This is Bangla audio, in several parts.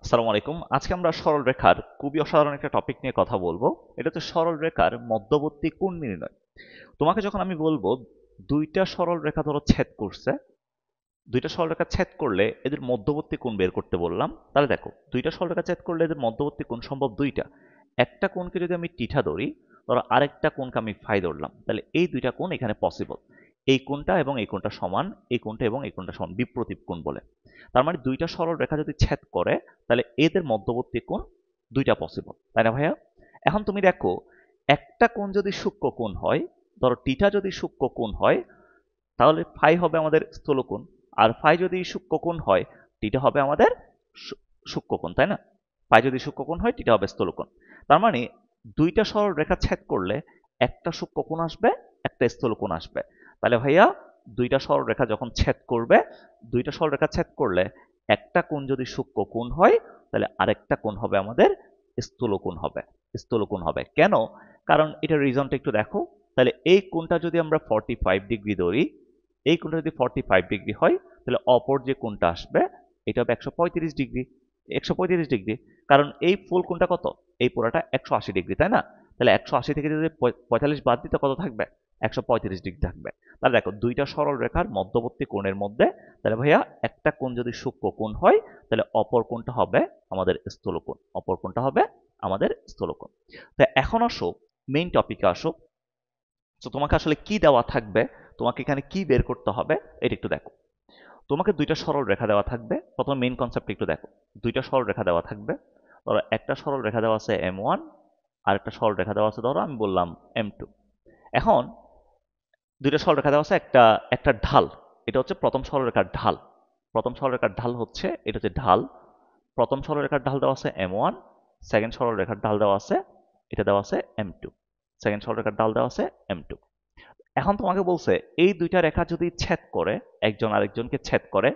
আসসালামু আলাইকুম। আজকে আমরা সরল রেখার খুবই অসাধারণ একটা টপিক নিয়ে কথা বলবো। এটা হচ্ছে সরল রেখার মধ্যবর্তী কোণ নির্ণয়। তোমাকে যখন আমি বলবো দুইটা সরল রেখা ধরো ছেদ করছে, দুইটা সরলরেখা ছেদ করলে এদের মধ্যবর্তী কোণ বের করতে বললাম, তাহলে দেখো দুইটা সরলরেখা ছেদ করলে এদের মধ্যবর্তী কোণ সম্ভব দুইটা। একটা কোণকে যদি আমি টিঠা ধরি, ধরো আরেকটা কোণকে আমি ফাই ধরলাম, তাহলে এই দুইটা কোণ এখানে পসিবল। এই কোণটা এবং এই কোণটা সমান, এই কোণটা এবং এই কোণটা সমান, বিপ্রতীপ কোণ বলে। তার মানে দুইটা সরল রেখা যদি ছেদ করে তাহলে এদের মধ্যবর্তী কোণ দুইটা পসিবল, তাই না ভাইয়া? এখন তুমি দেখো, একটা কোণ যদি সূক্ষ্ম কোণ হয়, ধরো টিঠা যদি সূক্ষ্ম কোণ হয়, তাহলে ফাই হবে আমাদের স্থূলকোণ। আর ফাই যদি সূক্ষ্মকোণ হয়, টিটা হবে আমাদের সূক্ষ্মকোণ, তাই না? ফাই যদি সূক্ষ্মকোণ হয়, টিটা হবে স্থূলকোণ। তার মানে দুইটা সরল রেখা ছেদ করলে একটা সূক্ষ্মকোণ আসবে, একটা স্থূলকোণ আসবে। তাহলে ভাইয়া দুইটা সরল রেখা যখন ছেদ করবে, দুইটা সরল রেখা ছেদ করলে একটা কোণ যদি সূক্ষ্মকোণ হয়, তাহলে আরেকটা কোণ হবে আমাদের স্থূলকোণ হবে। স্থূলকোণ হবে কেন? কারণ এটার রিজনটা একটু দেখো। তাহলে এই কোণটা যদি আমরা 45 ডিগ্রি ধরি, এই কোণটা যদি 45 ডিগ্রি হয়, তাহলে অপর যে কোণটা আসবে এটা হবে 135 ডিগ্রি। 135 ডিগ্রি, কারণ এই ফুল কোণটা কত? এই পুরাটা 180 ডিগ্রি, তাই না? তাহলে 180 থেকে যদি 45 বাদ দিতে কত থাকবে? 135 ডিগ্রি থাকবে। তাহলে দেখো দুইটা সরল রেখার মধ্যবর্তী কোণের মধ্যে, তাহলে ভাইয়া একটা কোণ যদি সূক্ষ্ম কোণ হয়, তাহলে অপর কোণটা হবে আমাদের স্থূলকোণ। অপর কোণটা হবে আমাদের স্থূলকোণ। তো এখন আসো, মেইন টপিকে আসো। তো তোমাকে আসলে কি দেওয়া থাকবে, তোমাকে এখানে কি বের করতে হবে, এটা একটু দেখো। তোমাকে দুইটা সরল রেখা দেওয়া থাকবে। প্রথমে মেইন কনসেপ্ট একটু দেখো। দুইটা সরল রেখা দেওয়া থাকবে। ধরো একটা সরল রেখা দেওয়া আছে M1, আর একটা সরল রেখা দেওয়া আছে, ধরো আমি বললাম M2। এখন দুইটা সরল রেখা দেওয়া আছে, একটা একটা ঢাল। এটা হচ্ছে প্রথম সরলরেখার ঢাল। প্রথম সরলরেখার ঢাল হচ্ছে, এটা হচ্ছে ঢাল। প্রথম সরলরেখার ঢাল দেওয়া আছে M1, সেকেন্ড সরলরেখার ঢাল দেওয়া আছে, এটা দেওয়া আছে M2। সেকেন্ড সরলরেখার ঢাল দেওয়া আছে M2। এখন তোমাকে বলছে এই দুইটা রেখা যদি ছেদ করে, একজন আরেকজনকে ছেদ করে,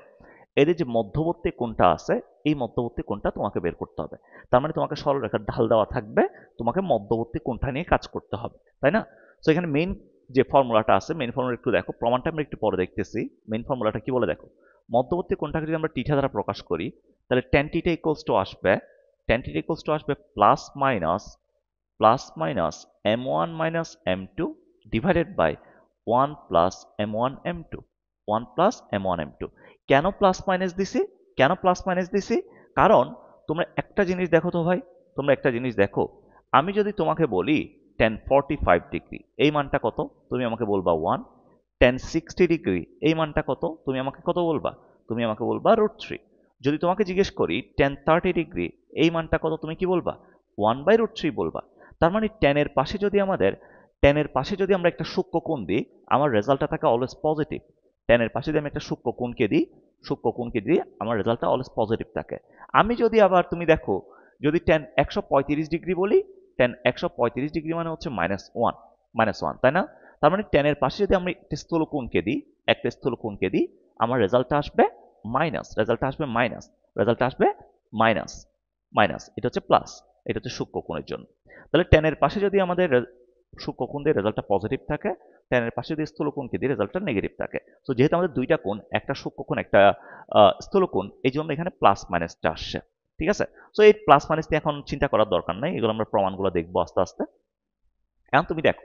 এদের যে মধ্যবর্তী কোণটা আছে, এই মধ্যবর্তী কোণটা তোমাকে বের করতে হবে। তার মানে তোমাকে সরলরেখার ঢাল দেওয়া থাকবে, তোমাকে মধ্যবর্তী কোণটা নিয়ে কাজ করতে হবে, তাই না? তো এখানে মেইন যে ফর্মুলাটা আছে, মেইন ফর্মুলা একটু দেখো, প্রমাণটা আমরা একটু পরে দেখতেছি। মেইন ফর্মুলাটা কি বলে দেখো। মধ্যবর্তী কোণটাকে যদি আমরা টিঠা দ্বারা প্রকাশ করি, তাহলে tan থিটা ইকুয়ালস টু আসবে, tan থিটা ইকুয়ালস টু আসবে plus minus m1 minus m2 divided by 1 plus m1 m2। 1 plus m1 m2। কেন প্লাস মাইনাস দিছি? কেন প্লাস মাইনাস দিছি? কারণ তোমরা একটা জিনিস দেখো তো ভাই, তোমরা একটা জিনিস দেখো। আমি যদি তোমাকে বলি tan 45 ডিগ্রি এই মানটা কত, তুমি আমাকে বলবা 1। tan 60 ডিগ্রি এই মানটা কত, তুমি আমাকে কত বলবা? তুমি আমাকে বলবা √3। যদি তোমাকে জিজ্ঞেস করি tan 30 ডিগ্রি এই মানটা কত, তুমি কি বলবা? 1/√3 বলবা। তার মানে tan এর পাশে যদি আমরা একটা সূক্ষ্ম কোণ দিই, আমার রেজাল্টটা থাকে অলওয়েজ পজিটিভ। tan এর পাশে যদি আমি একটা সূক্ষ্ম কোণকে দিই, আমার রেজাল্টটা অলওয়েজ পজিটিভ থাকে। আমি যদি আবার তুমি দেখো, যদি tan 135 ডিগ্রি বলি, tan 135 ডিগ্রি মানে হচ্ছে -1, তাই না? তার মানে tan এর পাশে যদি আমরা একটা স্থূলকোণকে দিই, আমার রেজাল্টটা আসবে মাইনাস। রেজাল্টটা আসবে মাইনাস। এটা হচ্ছে প্লাস। এটা হচ্ছে সূক্ষ্মকোণের জন্য। তাহলে tan এর পাশে যদি আমাদের সূক্ষ্মকোণ দিয়ে রেজাল্টটা পজিটিভ থাকে, tan এর পাশে যদি স্থূলকোণকে দিয়ে রেজাল্টটা নেগেটিভ থাকে। তো যেহেতু আমাদের দুইটা কোণ, একটা সূক্ষ্মকোণ একটা স্থূলকোণ, এই জন্য এখানে প্লাস মাইনাসটা আসছে। ঠিক আছে? তো এই প্লাস মাইনাস নিয়ে এখন চিন্তা করার দরকার নাই, এগুলো আমরা প্রমাণগুলো দেখবো আস্তে আস্তে। এখন তুমি দেখো,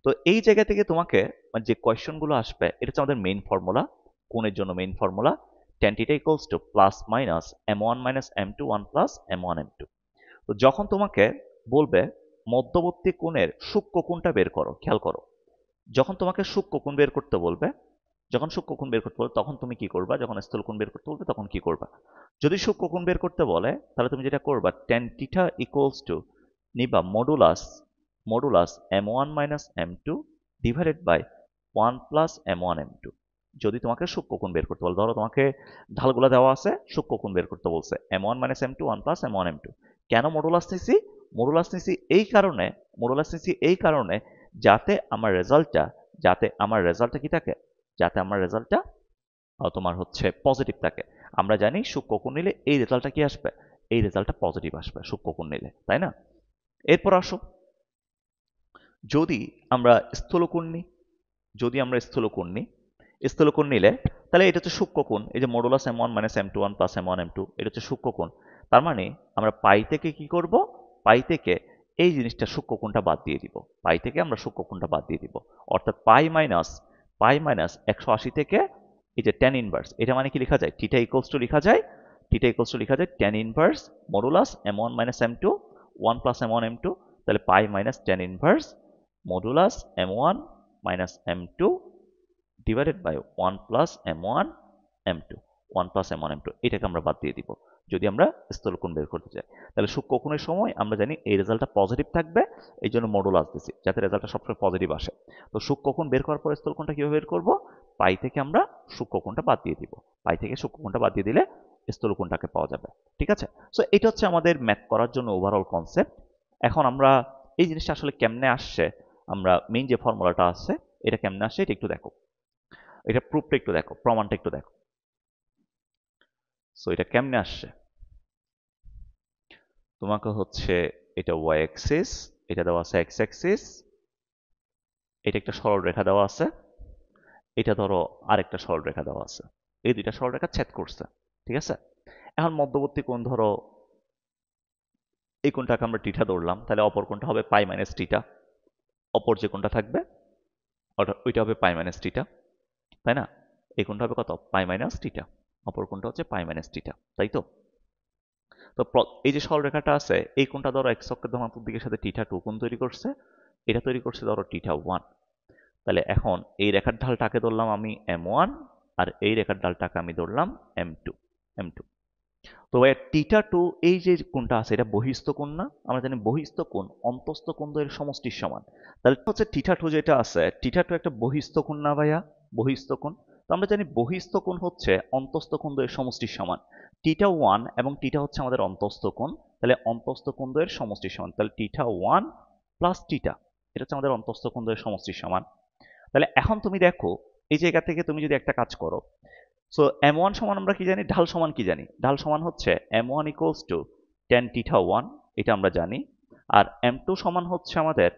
তো এই জায়গা থেকে তোমাকে যে কোয়েশ্চেনগুলো আসবে, এটা হচ্ছে আমাদের মেইন ফর্মুলা। কোণের জন্য main formula tan θ equals to plus minus m1 minus m2 1 plus m1 m2। তো যখন তোমাকে বলবে মধ্যবর্তী কোণের সূক্ষ্ম কোণটা বের করো, খেয়াল করো। যখন তোমাকে সূক্ষ্ম কোণ বের করতে বলবে, তখন তুমি কি করবা? যখন স্থূলকোণ বের করতে বলবে তখন কি করবা? যদি সূক্ষ্ম কোণ বের করতে বলে, তাহলে তুমি যেটা করবা, tan θ ইকুয়ালস টু নিবা modulus m1 minus m2 divided by 1 plus m1 m2। যদি তোমাকে সূক্ষ্মকোণ বের করতে বলে, ধরো তোমাকে ঢালগুলো দেওয়া আছে, সূক্ষ্মকোণ বের করতে বলছে m1 minus m2 1 plus m1 m2। কেন মডুলাস নিছি? মডুলাস নিছি এই কারণে যাতে আমার রেজাল্টটা কি থাকে, যাতে আমার রেজাল্টটা তোমার হচ্ছে পজিটিভ থাকে। আমরা জানি সূক্ষ্মকোণ নিলে এই রেজাল্টটা কি আসবে? এই রেজাল্টটা পজিটিভ আসবে সূক্ষ্মকোণ নিলে, তাই না? এরপর আসো, যদি আমরা স্থূলকোণ নিই, স্থূলকোণ নিলে, তাহলে এটা হচ্ছে সূক্ষ্মকোণ। এই যে modulus m1 minus m2 1 plus m1 m2, এটা হচ্ছে সূক্ষ্মকোণ। তার মানে আমরা পাই থেকে কি করব, পাই থেকে এই জিনিসটা সূক্ষ্মকোণটা বাদ দিয়ে দিব, পাই থেকে আমরা সূক্ষ্মকোণটা বাদ দিয়ে দিব, অর্থাৎ পাই মাইনাস 180 থেকে এই যে tan ইনভার্স, এটা মানে কি লেখা যায়, থিটা ইকুয়ালস টু লেখা যায়, tan inverse modulus m1 minus m2 1 plus m1 m2, তাহলে pi minus tan inverse modulus m1 minus m2 divided by 1 plus m1 m2 1 plus m1 m2, এটাকে আমরা বাদ দিয়ে দিব যদি আমরা স্থূলকোণ বের করতে চাই। তাহলে সূক্ষ্মকোণের সময় আমরা জানি এই রেজাল্টটা পজিটিভ থাকবে, এই জন্য মডুলাস দিছি যাতে রেজাল্টটা সবসময় পজিটিভ আসে। তো সূক্ষ্মকোণ বের করার পর স্থূলকোণটা কিভাবে বের করব, পাই থেকে আমরা সূক্ষ্মকোণটা বাদ দিয়ে দিব, পাই থেকে সূক্ষ্মকোণটা বাদ দিয়ে দিলে স্থূলকোণটাকে পাওয়া যাবে। ঠিক আছে, সো এটা হচ্ছে আমাদের ম্যাথ করার জন্য ওভারঅল কনসেপ্ট। এখন আমরা এই জিনিসটা আসলে কেমনে আসছে, আমরা মেইন যে ফর্মুলাটা আছে এটা কেমনে আসছে এটা একটু দেখো, এটা প্রুফটা একটু দেখো, প্রমাণটা একটু দেখো। সো এটা কেমনে আসছে, তোমাকে হচ্ছে এটা ওয়াই অ্যাক্সিস, এটা দেওয়া আছে এক্স অ্যাক্সিস, এটা একটা সরল রেখা দেওয়া আছে, এটা ধরো আরেকটা সরল রেখা দেওয়া আছে, এই দুইটা সরল রেখা ছেদ করছে। ঠিক আছে, এখন মধ্যবর্তী কোণ ধরো এই কোণটাকে আমরা টিটা ধরলাম, তাহলে অপর কোণটা হবে পাই মাইনাস টিটা, অপর যে কোণটা থাকবে ওইটা হবে পাই মাইনাস টিটা, তাই না? এই কোণটা হবে কত, পাই মাইনাস টিটা, অপর কোণটা হচ্ছে পাই মাইনাস টিটা, তাই তো? তো এই যে সরলরেখাটা আছে এই কোণটা ধরো এক্স অক্ষের ধনাত্মক দিকের সাথে টিটা 2 কোণ তৈরি করছে, এটা তৈরি করছে ধরো টিটা 1। তাহলে এখন এই রেখার ঢালটাকে ধরলাম আমি m1 আর এই রেখার ঢালটাকে আমি ধরলাম m2। তো টিটা 2 এই যে কোণটা আছে এটা বহিস্থ কোণ না? আমরা জানি বহিস্থ কোণ অন্তস্থ কোণ দ্বয়ের সমষ্টির সমান। তাহলে হচ্ছে টিটা 2 যেটা আছে, টিটা 2 একটা বহিস্থ কোণ না ভাইয়া? বহিস্থ কোণ। তো আমরা জানি বহিস্থ কোণ হচ্ছে অন্তস্থ কোণ দ্বয়ের সমষ্টির সমান। টিটা 1 এবং টিটা হচ্ছে আমাদের অন্তস্থ কোণ, তাহলে অন্তস্থ কোণ দ্বয়ের সমষ্টির সমান, তাহলে টিটা 1 প্লাস টিটা এটা হচ্ছে আমাদের অন্তস্থ কোণ দ্বয়ের সমষ্টির সমান। তাহলে এখন তুমি দেখো এই জায়গা থেকে তুমি যদি একটা কাজ করো, সো m1 সমান আমরা কি জানি, ঢাল সমান কি জানি, ঢাল সমান হচ্ছে m1 ইকুয়ালস টু tan টিটা 1, এটা আমরা জানি, আর m2 সমান হচ্ছে আমাদের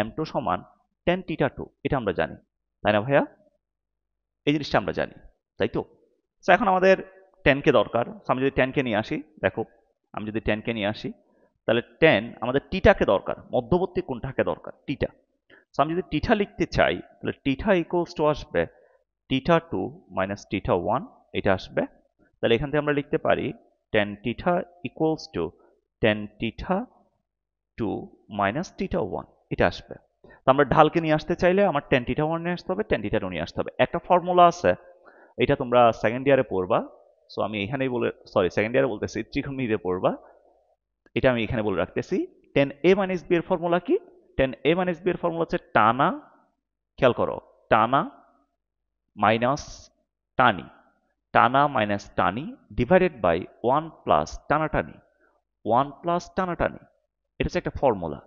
m2 সমান tan টিটা 2, এটা আমরা জানি, তাই না ভাইয়া? এই জিনিসটা আমরা জানি, তাই তো? সো এখন আমাদের tan কে দরকার, আমি যদি tan কে নিয়ে আসি, দেখো আমি যদি tan কে নিয়ে আসি তাহলে tan আমাদের টিটাকে দরকার, মধ্যবর্তী কোণটাকে দরকার টিটা। সো আমি যদি টিটা লিখতে চাই তাহলে টিটা ইকুয়ালস টু আসবে টিটা 2 মাইনাস টিটা 1, এটা আসবে। তাহলে এখান থেকে আমরা লিখতে পারি tan theta equals two tan টিটা 2 মাইনাস টিটা 1, এটা আসবে। তো আমরা ঢালকে নিয়ে আসতে চাইলে আমার tan টিটা 1 নিয়ে আসতে হবে, tan টিটা 2 নিয়ে আসতে হবে। একটা ফর্মুলা আছে, এটা তোমরা সেকেন্ড ইয়ারে পড়বা, সো আমি এখানেই বলে, সরি সেকেন্ড ইয়ারে বলতেছি, ত্রিকোণমিতিতে পড়বা, এটা আমি এখানে বলে রাখতেছি। tan a মাইনাস b এর ফর্মুলা কি? tan a মাইনাস b এর ফর্মুলা হচ্ছে টানা, খেয়াল করো, টানা মাইনাস টানি, টানা মাইনাস টানি ডিভাইডেড বাই 1 প্লাস টানাটানি, 1 প্লাস টানাটানি, এটা হচ্ছে একটা formula,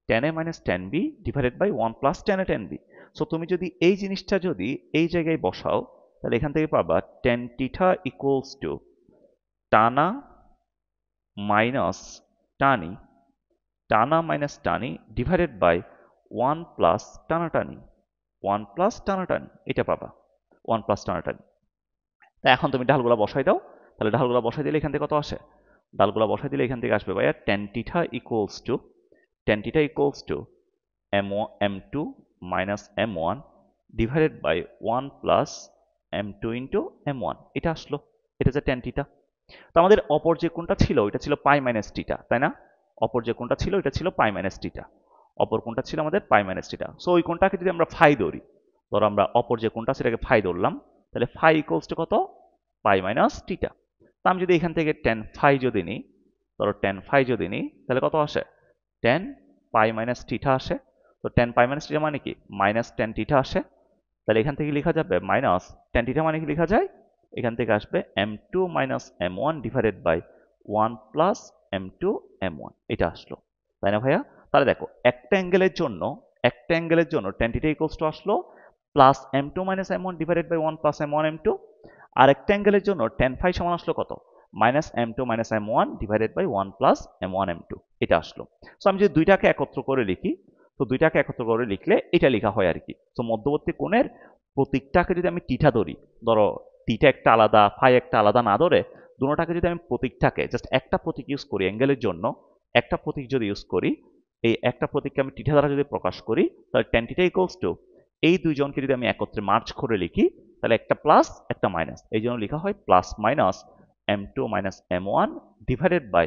tan a minus tan b divided by 1 plus tan a tan b। So তুমি যদি এই জিনিসটা যদি এই জায়গায় বসাও তাহলে এখান থেকে পাবা tan টিটা ইকুয়ালস টু টানা মাইনাস টানি, টানা মাইনাস টানি ডিভাইডেড বাই 1 প্লাস টানাটানি, 1 প্লাস টানাটানি, এটা পাবা 1 প্লাস টানাটানি। তা এখন তুমি ঢালগুলা বসাই দাও, তাহলে ঢালগুলা বসাই দিলে এখান থেকে কত আসে, ঢালগুলা বসাই দিলে এখান থেকে আসবে ভাইয়া tan theta equals to m2 minus m1 divided by 1 plus m2 into m1, এটা আসলো, এটা যে tan টিটা। তো আমাদের অপর যে কোণটা ছিল ওইটা ছিল পাই মাইনাস টিটা, তাই না? অপর যে কোণটা ছিল এটা ছিল পাই মাইনাস টিটা, অপর কোণটা ছিল আমাদের পাই মাইনাস টিটা। সো ওই কোণটাকে যদি আমরা ফাই ধরি, ধরো আমরা অপর যে কোণটা সেটাকে ফাই ধরলাম, তাহলে ফাই ইকুয়ালস টু কত, পাই মাইনাস টিটা। তো আমি যদি এখান থেকে tan ফাই যদি নিই, ধরো tan ফাই যদি নিই তাহলে কত আসে, tan পাই মাইনাস টিটা আসে। তো tan পাই মাইনাস টিটা মানে কি, মাইনাস tan টিটা আসে। তাহলে এখান থেকে লেখা যাবে মাইনাস tan টিটা মানে কি লেখা যায়, এখান থেকে আসবে m2 minus m1 divided by 1 plus m2 m1, এটা আসলো, তাই না ভাইয়া? তাহলে দেখো একটা অ্যাঙ্গেলের জন্য tan থিটা ইকুয়ালস টু আসলো plus m2 minus m1 divided by 1 plus m1 m2, আর একটা অ্যাঙ্গেলের জন্য tan ফাই সমান আসলো কত, minus m2 minus m1 divided by 1 plus m1 m2, এটা আসলো। সো আমি যদি দুইটাকে একত্র করে লিখি, তো দুইটাকে একত্র করে লিখলে এটা লেখা হয় আর কি। তো মধ্যবর্তী কোণের প্রতীকটাকে যদি আমি টিটা ধরি, ধরো টিটা একটা আলাদা ফাই একটা আলাদা না ধরে দুটোটাকে যদি আমি প্রতীকটাকে জাস্ট একটা প্রতীক ইউজ করি অ্যাঙ্গেলের জন্য, একটা প্রতীক যদি ইউজ করি, এই একটা প্রতীককে আমি থিটা দ্বারা যদি প্রকাশ করি, তাহলে tan থিটা ইকুয়ালস টু এই দুইজনকে যদি আমি একত্রে মার্জ করে লিখি, তাহলে একটা প্লাস একটা মাইনাস, এই জন্য লেখা হয় plus minus m2 minus m1 divided by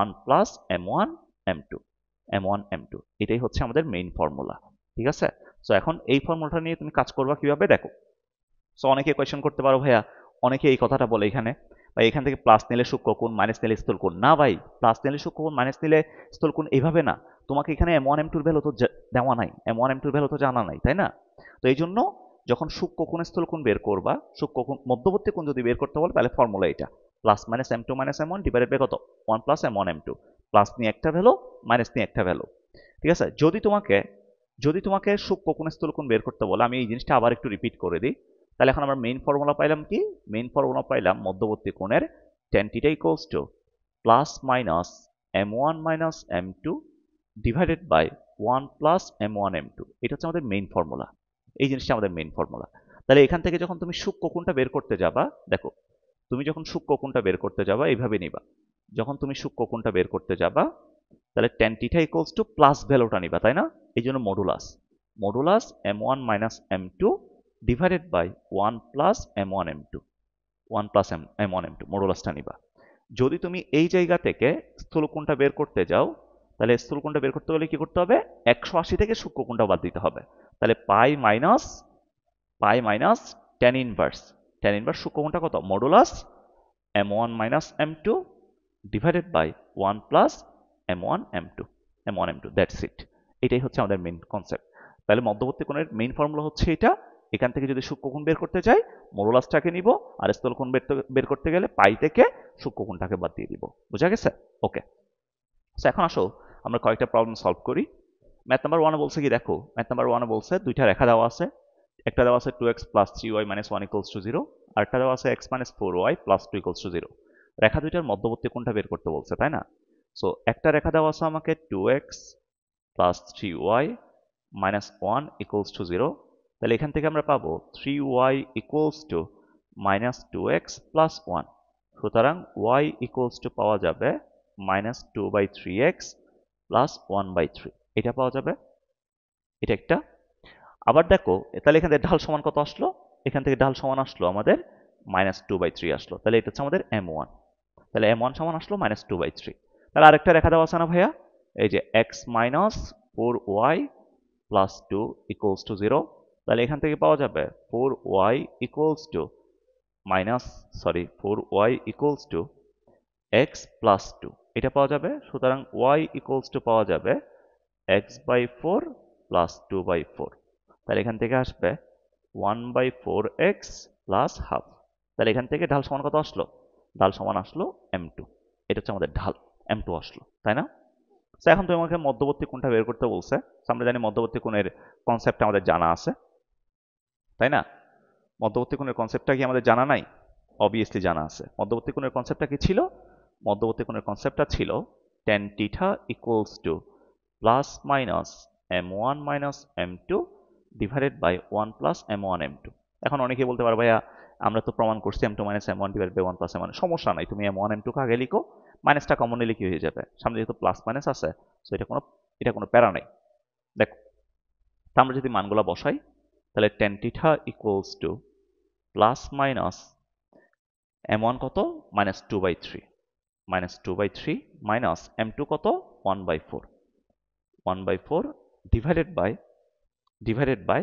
1 plus m1 m2 m1 m2। এটাই হচ্ছে আমাদের মেইন ফর্মুলা। ঠিক আছে? সো এখন এই ফর্মুলাটা নিয়ে তুমি কাজ করবা কিভাবে দেখো। সো অনেকে কোয়েশ্চেন করতে পারো ভাইয়া, অনেকে এই কথাটা বলে এখানে ভাই এখান থেকে প্লাস নিলে সূক্ষ্মকোণ, মাইনাস নিলে স্থূলকোণ। না ভাই, প্লাস নিলে সূক্ষ্মকোণ, মাইনাস নিলে স্থূলকোণ এইভাবে না। তোমাকে এখানে m1 m2 এর ভ্যালু তো দেওয়া নাই, m1 m2 এর ভ্যালু তো জানা নাই, তাই না? তো এই জন্য যখন সূক্ষ্মকোণ স্থূলকোণ বের করবা, সূক্ষ্মকোণ মধ্যবর্তী কোণ যদি বের করতে বলে, তাহলে ফর্মুলা এটা plus minus m2 minus m1 divided by কত 1 প্লাস m1 m2। প্লাস নিয়ে একটা ভ্যালু, মাইনাস নিয়ে একটা ভ্যালু। ঠিক আছে? যদি তোমাকে সূক্ষ্মকোণ স্থূলকোণ বের করতে বলে, আমি এই জিনিসটা আবার একটু রিপিট করে দিই। তাহলে এখন আমরা মেইন ফর্মুলা পাইলাম কি? মেইন ফর্মুলা পাইলাম মধ্যবর্তী কোণের tan theta equals to plus minus m1 minus m2 divided by 1 plus m1 m2। এটা হচ্ছে আমাদের মেইন ফর্মুলা। এই জিনিসটা আমাদের মেইন ফর্মুলা। তাহলে এখান থেকে যখন তুমি সূক্ষ্মকোণটা বের করতে যাবা, দেখো তুমি যখন সূক্ষ্মকোণটা বের করতে যাবা এইভাবে নিবা। যখন তুমি সূক্ষ্মকোণটা বের করতে যাবা, তাহলে tan theta equals to plus ভ্যালুটা নিবা, তাই না? এই জন্য modulus m1 minus m2 divided by 1 plus m1 m2, 1 plus m1 m2 মডুলাসটা নিবা। যদি তুমি এই জায়গা থেকে স্থূলকোণটা বের করতে যাও, তাহলে স্থূলকোণটা বের করতে হলে কি করতে হবে? 180 থেকে সূক্ষ্মকোণটা বাদ দিতে হবে। তাহলে পাই মাইনাস tan ইনভার্স সূক্ষ্মকোণটা কত? Modulus m1 minus m2 divided by 1 plus m1 m2 that's it. এটাই হচ্ছে আমাদের মেইন কনসেপ্ট। তাহলে মধ্যবর্তী কোণের মেইন ফর্মুলা হচ্ছে এটা। এখান থেকে যদি সূক্ষ্মকোণ বের করতে চাই, মডুলাসটাকে নিব, আর স্থূলকোণ বের করতে গেলে পাই থেকে সূক্ষ্মকোণটাকে বাদ দিয়ে দিব। বোঝা গেছে? ওকে। সো এখন আসো আমরা কয়েকটা প্রবলেম সলভ করি। ম্যাথ নাম্বার 1 বলছে কি দেখো, ম্যাথ নাম্বার 1 বলছে দুইটা রেখা দেওয়া আছে। একটা দেওয়া আছে 2x plus 3y minus 1 equals to 0, আর একটা দেওয়া আছে x minus 4y plus 2 equals to 0। রেখা দুইটার মধ্যবর্তী কোণটা বের করতে বলছে, তাই না? সো একটা রেখা দেওয়া আছে আমাকে 2x plus 3y minus 1 equals to 0। তাহলে এখান থেকে আমরা পাবো 3y equals to minus 2x plus 1। সুতরাং y ইকুয়ালস টু পাওয়া যাবে মাইনাস 2/3x প্লাস 1/3। এটা পাওয়া যাবে, এটা একটা। আবার দেখো তাহলে এখান থেকে ঢাল সমান কত আসলো? এখান থেকে ঢাল সমান আসলো আমাদের মাইনাস 2/3 আসলো। তাহলে এটা হচ্ছে আমাদের m1। তাহলে m1 সমান আসলো মাইনাস 2/3। তাহলে আরেকটা রেখা দেওয়া আছে না ভাইয়া, এই যে x minus 4y plus 2 equals to 0। তাহলে এখান থেকে পাওয়া যাবে 4y equals to x plus 2। এটা পাওয়া যাবে। সুতরাং y ইকুয়ালস টু পাওয়া যাবে x/4 প্লাস 2/4। তাহলে এখান থেকে আসবে 1/4x প্লাস হাফ। তাহলে এখান থেকে ঢাল সমান কত আসলো? ঢাল সমান আসলো m2। এটা হচ্ছে আমাদের ঢাল, m2 আসলো, তাই না? তো এখন তো আমাকে মধ্যবর্তী কোণটা বের করতে বলছে। আমরা জানি মধ্যবর্তী কোণের কনসেপ্ট আমাদের জানা আছে, তাই না? মধ্যবর্তী কোণের কনসেপ্টটা কি আমাদের জানা নাই? অবভিয়াসলি জানা আছে। মধ্যবর্তী কোণের কনসেপ্টটা কি ছিল? মধ্যবর্তী কোণের কনসেপ্টটা ছিল tan theta equals to plus minus m1 minus m2 divided by 1 plus m1 m2। এখন অনেকে বলতে পারো ভাইয়া আমরা তো প্রমাণ করছি m2 minus m1 divide by 1 plus m1। সমস্যা নাই, তুমি m1 m2 কে আগে লিখো, মাইনাসটা কমন নিলে কি হয়ে যাবে? সামনে যেহেতু প্লাস মাইনাস আছে, সো এটা কোনো প্যারা নাই। দেখো আমরা যদি মানগুলো বসাই, তাহলে tan theta equals to plus minus m1 কত? মাইনাস 2/3 মাইনাস m2 কত? 1/4 divided by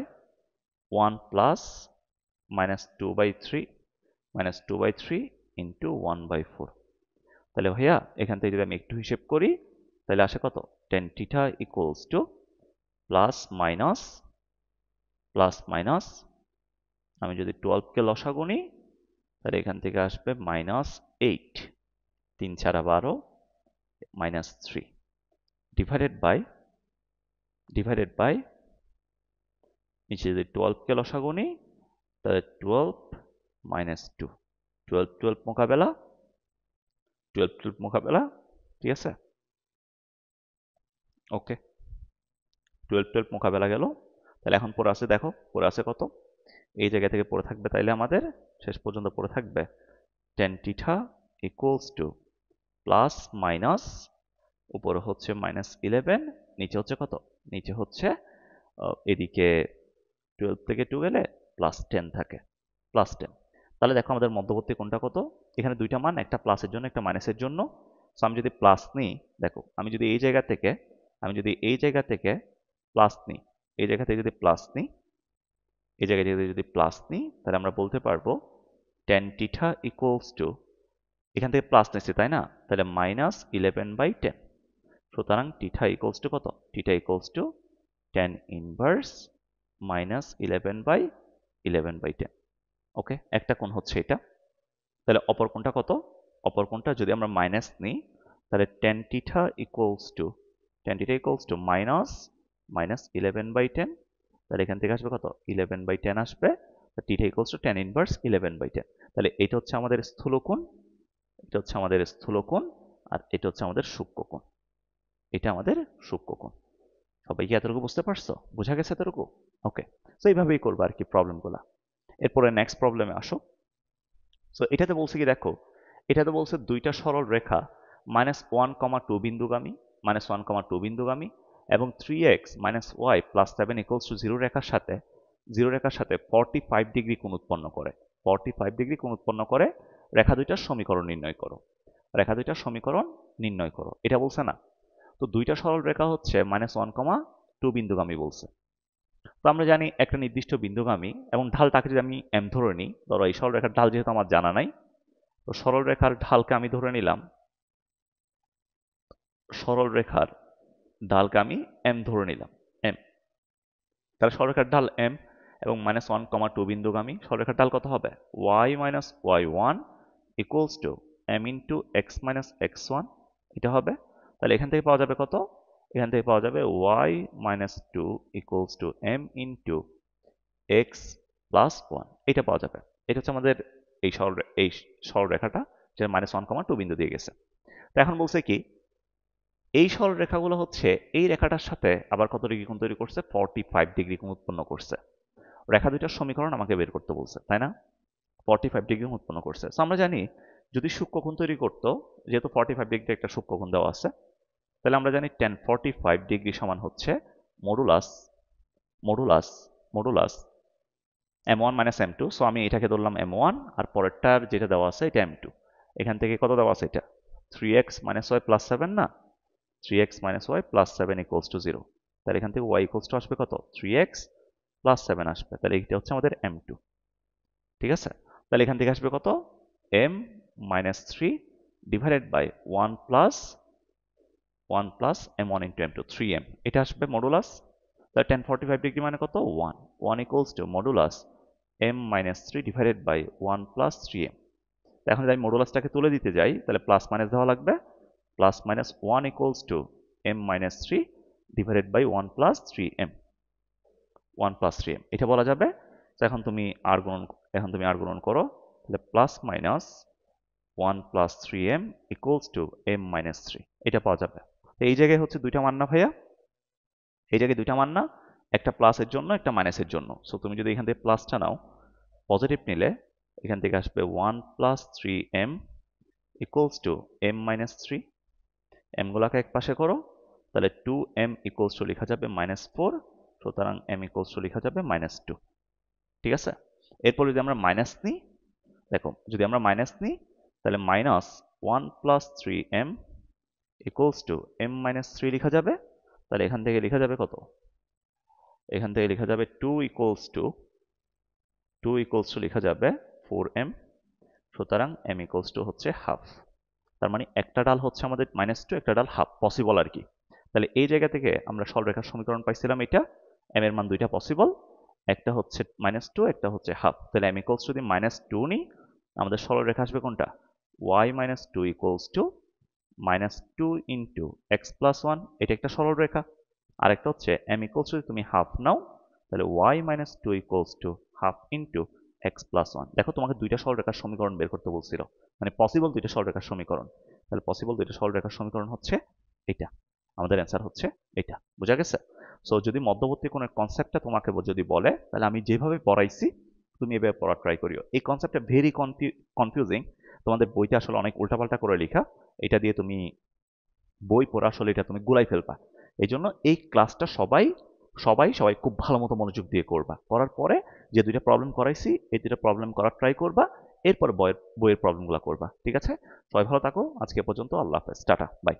1 plus minus 2/3 into 1/4। তাহলে ভাইয়া এখান থেকে যদি আমি একটু হিসেব করি, তাহলে আসে কত? tan theta equals to plus minus আমি যদি 12কে লসাগু নিই, তাহলে এখান থেকে আসবে মাইনাস 8, 3 ছাড়া 12, মাইনাস 3 ডিভাইডেড বাই নিচে যদি 12কে লসাগু নিই, তাহলে 12 মাইনাস 2, 12 মোকাবেলা, ঠিক আছে? ওকে, 12 মোকাবেলা গেল। তাহলে এখন পড়ে আছে, দেখো পড়ে আছে কত? এই জায়গা থেকে পড়ে থাকবে, তাইলে আমাদের শেষ পর্যন্ত পড়ে থাকবে tan theta equals to plus minus, উপরে হচ্ছে -11, নিচে হচ্ছে কত? নিচে হচ্ছে এদিকে 12 থেকে 12 +10 থাকে, +10। তাহলে দেখো আমাদের মধ্যবর্তী কোণটা কত? এখানে দুইটা মান, একটা প্লাসের জন্য একটা মাইনাসের জন্য। সো আমি যদি প্লাস নিই, দেখো আমি যদি এই জায়গা থেকে প্লাস নিই, এই জায়গা থেকে যদি প্লাস নিই, এই জায়গায় যদি প্লাস নিই, তাহলে আমরা বলতে পারবো tan থিটা ইকুয়ালস টু, এখান থেকে প্লাস নিচ্ছি তাই না, তাহলে -11/10। সুতরাং থিটা ইকুয়ালস টু কত? Theta equals two tan inverse -11/10। ওকে, একটা কোণ হচ্ছে এটা। তাহলে অপর কোণটা কত? অপর কোণটা যদি আমরা মাইনাস নিই, তাহলে tan থিটা ইকুয়ালস টু -11/10। তাহলে এখান থেকে আসবে কত? 11/10 আসবে। Theta equals two tan inverse 11/10। তাহলে এটা হচ্ছে আমাদের স্থূলকোণ, এটা হচ্ছে আমাদের স্থূলকোণ, আর এটা হচ্ছে আমাদের সূক্ষ্মকোণ। এটা আমাদের সূক্ষ্মকোণ। সবাই কি এতটুকু বুঝতে পারছো? বোঝা গেছে এতটুকু? ওকে, তো এইভাবেই করবো আর কি প্রবলেমগুলো। এরপরে নেক্সট প্রবলেমে আসো। সো এটাতে বলছে কি দেখো, এটাতে বলছে দুইটা সরল রেখা -1,2 বিন্দুগামী, -1,2 বিন্দুগামী এবং 3x - y + 7 = 0 রেখার সাথে 45 ডিগ্রি কোণ উৎপন্ন করে। 45 ডিগ্রি কোণ উৎপন্ন করে রেখা দুইটার সমীকরণ নির্ণয় করো। রেখা দুইটার সমীকরণ নির্ণয় করো, এটা বলছে না? তো দুইটা সরল রেখা হচ্ছে -1,2 বিন্দুগামী বলছে। তো আমরা জানি একটা নির্দিষ্ট বিন্দুগামী এবং ঢালটাকে যদি আমি m ধরে নিই, ধরো এই সরল রেখার ঢাল যেহেতু আমার জানা নাই, তো সরল রেখার ঢালকে আমি ধরে নিলাম, সরল রেখার ঢালকে আমি m ধরে নিলাম, m। তাহলে সরলরেখার ঢাল m এবং -1,2 বিন্দুগামী, সরলরেখার ঢাল কত হবে? y - y1 = m × x - x1, এটা হবে। তাহলে এখান থেকে পাওয়া যাবে কত? এখান থেকে পাওয়া যাবে y - 2 = m × x + 1, এটা পাওয়া যাবে। এটা হচ্ছে আমাদের এই সরলরেখাটা, যেটা -1,2 বিন্দু দিয়ে গেছে। তো এখন বলছে কি, এই সরলরেখাগুলো হচ্ছে এই রেখাটার সাথে আবার কত ডিগ্রি কোণ তৈরি করছে? 45 ডিগ্রি কোণ উৎপন্ন করছে। রেখা দুইটার সমীকরণ আমাকে বের করতে বলছে, তাই না? 45 ডিগ্রি কোণ উৎপন্ন করছে। সো আমরা জানি যদি সূক্ষ্মকোণ তৈরি করতো, যেহেতু 45 ডিগ্রি একটা সূক্ষ্মকোণ দেওয়া আছে, তাহলে আমরা জানি tan 45 ডিগ্রি সমান হচ্ছে মডুলাস m1 - m2। সো আমি এটাকে ধরলাম m1, আর পরেরটার যেটা দেওয়া আছে এটা m2। এখান থেকে কত দেওয়া আছে? এটা 3x - y + 7 না? 3x - y + 7 = 0। তাহলে এখান থেকে y = আসবে কত? 3x + 7 আসবে। তাহলে এটা হচ্ছে আমাদের m2। ঠিক আছে? তাহলে এখান থেকে আসবে কত? m - 3 / 1 + m1 × m2, 3m। এটা আসবে মডুলাস। তাহলে tan 45 ডিগ্রি মানে কত? 1 = মডুলাস m - 3 / 1 + 3m। এখন যদি আমি মডুলাসটাকে তুলে দিতে যাই, তাহলে প্লাস মাইনাস দেওয়া লাগবে। +-1 = m - 3 / 1 + 3m, 1 + 3m, এটা বলা যাবে। তো এখন তুমি r গুণন করো, তাহলে +-1 + 3m = m - 3, এটা পাওয়া যাবে। তো এই জায়গায় হচ্ছে দুইটা মান না ভাইয়া? এই জায়গায় দুইটা মান না? একটা প্লাসের জন্য, একটা মাইনাসের জন্য। সো তুমি যদি এখান থেকে প্লাসটা নাও, পজিটিভ নিলে এখান থেকে আসবে 1 + 3m = m - 3। m গুলাকে এক পাশে করো, তাহলে 2m = লেখা যাবে -4। সুতরাং m = লেখা যাবে -2। ঠিক আছে? এরপর যদি আমরা মাইনাস নিই, দেখো যদি আমরা মাইনাস নিই, তাহলে -1 + 3m = m - 3 লেখা যাবে। তাহলে এখান থেকে লেখা যাবে কত? এখান থেকে লেখা যাবে 2 লেখা যাবে 4m। সুতরাং m = হচ্ছে হাফ। তার মানে একটা ডাল হচ্ছে আমাদের -2, একটা ডাল হাফ, পসিবল আর কি। তাহলে এই জায়গা থেকে আমরা সরলরেখার সমীকরণ পাইছিলাম এটা, m এর মান দুইটা পসিবল, একটা হচ্ছে -2, একটা হচ্ছে হাফ। তাহলে m = যদি -2 নিই, আমাদের সরলরেখা আসবে কোনটা? y - 2 = -2 × x + 1, এটা একটা সরলরেখা। আরেকটা হচ্ছে m = যদি তুমি হাফ নাও, তাহলে y - 2 = হাফ × x + 1। দেখো তোমাকে দুইটা সরলরেখার সমীকরণ বের করতে বলছিল, মানে পসিবল দুইটা সরলরেখার সমীকরণ। তাহলে পসিবল দুইটা সরলরেখার সমীকরণ হচ্ছে এটা। আমাদের অ্যান্সার হচ্ছে এটা। বোঝা গেছে? সো যদি মধ্যবর্তী কোণের কনসেপ্টটা তোমাকে যদি বলে, তাহলে আমি যেভাবে পড়াইছি তুমি এভাবে পড়ার ট্রাই করিও। এই কনসেপ্টটা ভেরি কনফিউজিং, তোমাদের বইতে আসলে অনেক উল্টাপাল্টা করে লেখা, এটা দিয়ে তুমি বই পড়া আসলে এটা তুমি গুলাই ফেলবা। এই জন্য এই ক্লাসটা সবাই সবাই সবাই খুব ভালো মতো মনোযোগ দিয়ে করবা। করার পরে যে দুইটা প্রবলেম করাইছি এই দুইটা প্রবলেম করার ট্রাই করবা, এরপর বইয়ের প্রবলেমগুলো করবা। ঠিক আছে? সবাই ভালো থাকো। আজকে এ পর্যন্ত। আল্লাহ হাফেজ, টাটা, বাই।